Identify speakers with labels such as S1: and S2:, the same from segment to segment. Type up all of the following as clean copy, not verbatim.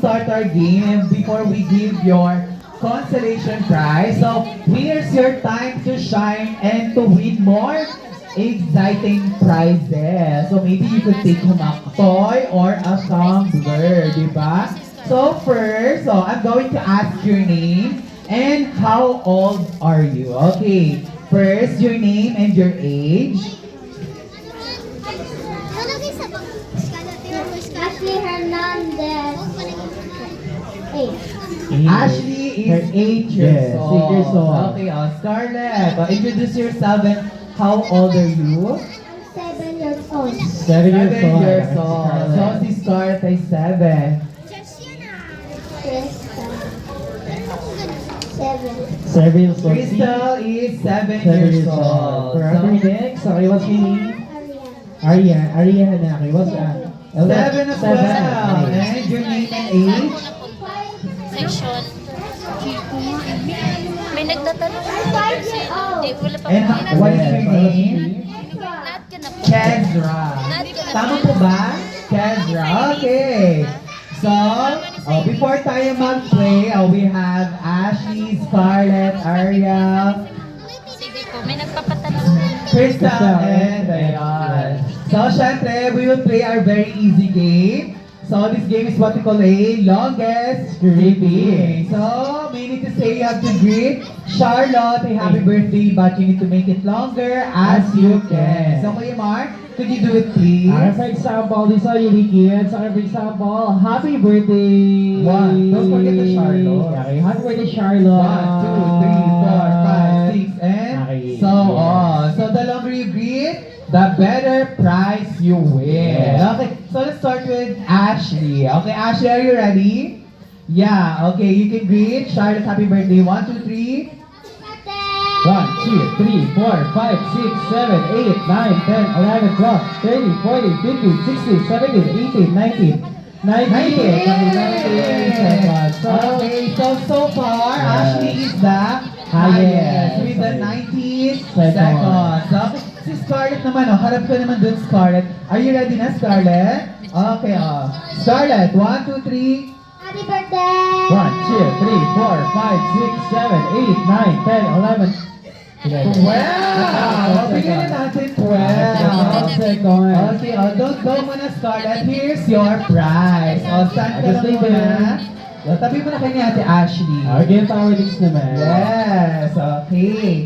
S1: start our game before we give your consolation prize. So here's your time to shine and to win more exciting prizes. So maybe you could take home a toy or a tumbler, di ba? So first, I'm going to ask your name and how old are you? Okay, first your name and your age.
S2: Ashley Hernandez. 8.
S1: Ashley is 8 years
S3: Yes,
S1: old.
S3: 8 years old.
S1: Okay, Scarlett, introduce yourself and how old are you?
S2: 7 years old.
S3: 7 years
S1: 7
S3: old.
S1: years old. So si Scarlett ay 7.
S2: Krista. 7.
S3: 7 years old.
S1: Crystal is 7
S3: 7
S1: years old.
S3: For our next, okay, what's your name?
S2: Ariana.
S3: Ariana na. Okay, what's that?
S1: 7 as well.
S3: Okay.
S1: And your name and age?
S4: Section. May nagtatanong.
S2: I'm 5 years old.
S4: Hindi, wala pa.
S1: And what's your name?
S4: Not ka na po.
S1: Kezra.
S4: Not ka na
S1: Tama po ba? Kezra. Okay. So, before tayo mag-play, we have Ashley, Scarlett, Ariel,
S4: Sige po, may nagpapatanong.
S1: Crystal, and Ayan. So, syempre, we will play our very easy game. So, this game is what we call a longest greeting. So, we need to say you have to greet Charlotte a happy birthday, but you need to make it longer as you can. So, Kuya Mark, could you do it please?
S3: For example, this are your kids. For example, happy birthday.
S1: Don't forget the Charlotte.
S3: Okay, happy birthday, Charlotte.
S1: 1, 2, 3, 4, 5, 6, and
S3: Okay.
S1: so on. So the longer you greet, the better prize you win.
S3: Yeah.
S1: Okay, so let's start with Ashley. Okay, Ashley, are you ready? Yeah, okay, you can greet Charlotte happy birthday. 1, 2, 3.
S3: 1, 2, 3, 4, 5, 6, 7, 8, 9, 10, 11, 12, 13, 14, 15, 16, 17, 18, 19, 19.
S1: Okay, so far,
S3: Yes.
S1: Ashley is the highest with the 90
S3: Second.
S1: seconds. Okay, si Scarlett naman, harap ka naman dun, Scarlett. Are you ready na, Scarlett? Okay, Scarlett, 1, 2, 3.
S2: Happy birthday!
S3: 1, 2, 3, 4, 5, 6, 7, 8, 9, 10, 11,
S1: 12! Bigyan na natin 12.
S3: Second.
S1: Okay, don't go muna, Scarlett. Here's your prize. Stand ka lang
S3: Stay
S1: muna.
S3: there.
S1: Tabi mo na kay ni Ate Ashley.
S3: Okay, power links naman.
S1: Yes, okay.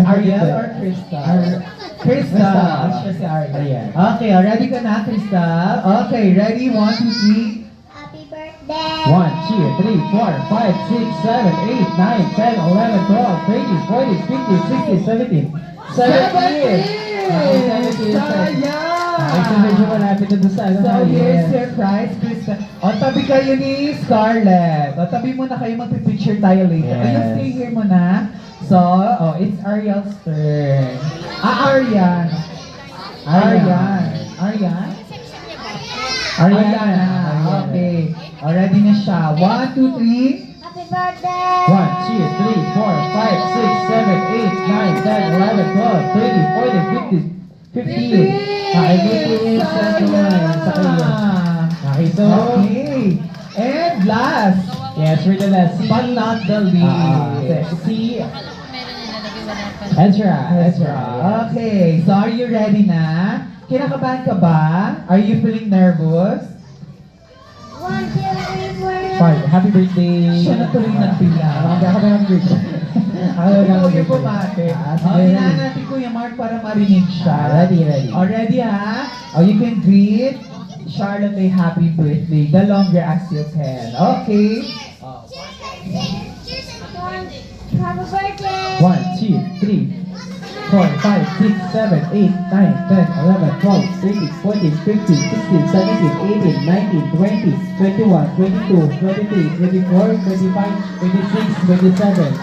S1: Ariel or Crystal? Crystal. Siya si Ariel.
S3: Ariel.
S1: Okay, ready ka na, Crystal? Okay, ready? 1, 2, 3.
S2: Happy birthday!
S3: 1, 2, 3, 4, 5, 6, 7, 8, 9, 10, 11, 12, 13, 14, 15, 16, 17, 17. 17.
S1: Sayang!
S3: Okay, so medyo malapit na doon sa ano.
S1: So here's your prize, Crystal. O, tabi kayo ni Scarlett. O, tabi muna kayo, magpipicture tayo later.
S3: Yes.
S1: Ayun, stay here muna. So, it's Ariel's turn. Arian. Arian. Arian? Ariana. Okay. O, ready na siya. 1, 2, 3.
S2: Happy birthday!
S3: 1, 2, 3, 4, 5, 6, 7, 8, 9, 10, 11, 12, 13, 14, 15, 15. Okay, good sa kayo. Okay, so,
S1: Okay. And last,
S3: yes, we're the last.
S1: but not the least.
S3: Si
S4: Meron na nalagay, wala pa.
S3: Ezra.
S1: Ezra. Okay, so are you ready na? Kinakabahan ka ba? Are you feeling nervous?
S2: 1, 2, 3, 4.
S3: Fine, happy birthday.
S1: Siya na tuloy ng pila.
S3: Ako na happy birthday. Ako na
S1: Ikaw
S3: happy
S1: yung bumate.
S3: birthday.
S1: Okay, hinaan natin Kuya Mark para marinig siya.
S3: Ready, ready.
S1: Oh, ready ha? Oh, you can greet Charlotte a happy birthday. The longer as you can. Okay? Oh.
S2: Happy birthday!
S3: 1, 2, 3, 4, 5, 6, 7, 8, 9, 10, 11, 12, 13, 14, 15, 16, 17, 18, 19, 20, 21, 22, 23, 24, 25, 26, 27.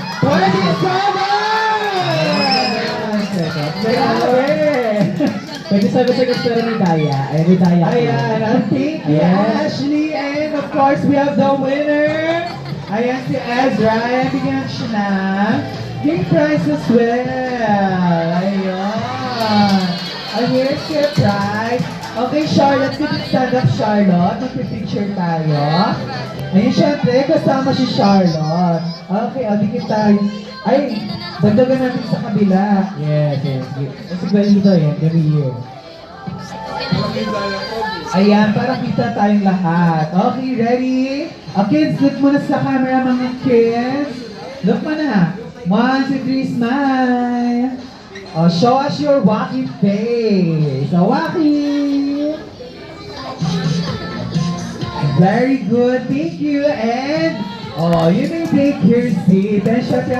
S3: 27 seconds pero may daya. Ay, may daya.
S1: Ayan, thank you,
S3: Yes.
S1: Ashley. And of course, we have the winner. Ayan si Ezra. Ayan, bigyan siya ng game prize as well. Ayan. And here's your prize. Okay, Charlotte, can you stand up, Charlotte? Magpipicture tayo. Ayun, syempre, kasama si Charlotte. Okay, dikit tayo. Ay, dagdagan natin sa kabila.
S3: Yes, yes. Kasi pwede dito yan, every year.
S1: Ayan, para kita tayong lahat. Okay, ready? Kids, look muna sa camera, mga kids. Look muna. 1, 2, 3, smile. Show us your wacky face. Wacky. Very good. Thank you. And, you may take your seat. And syempre,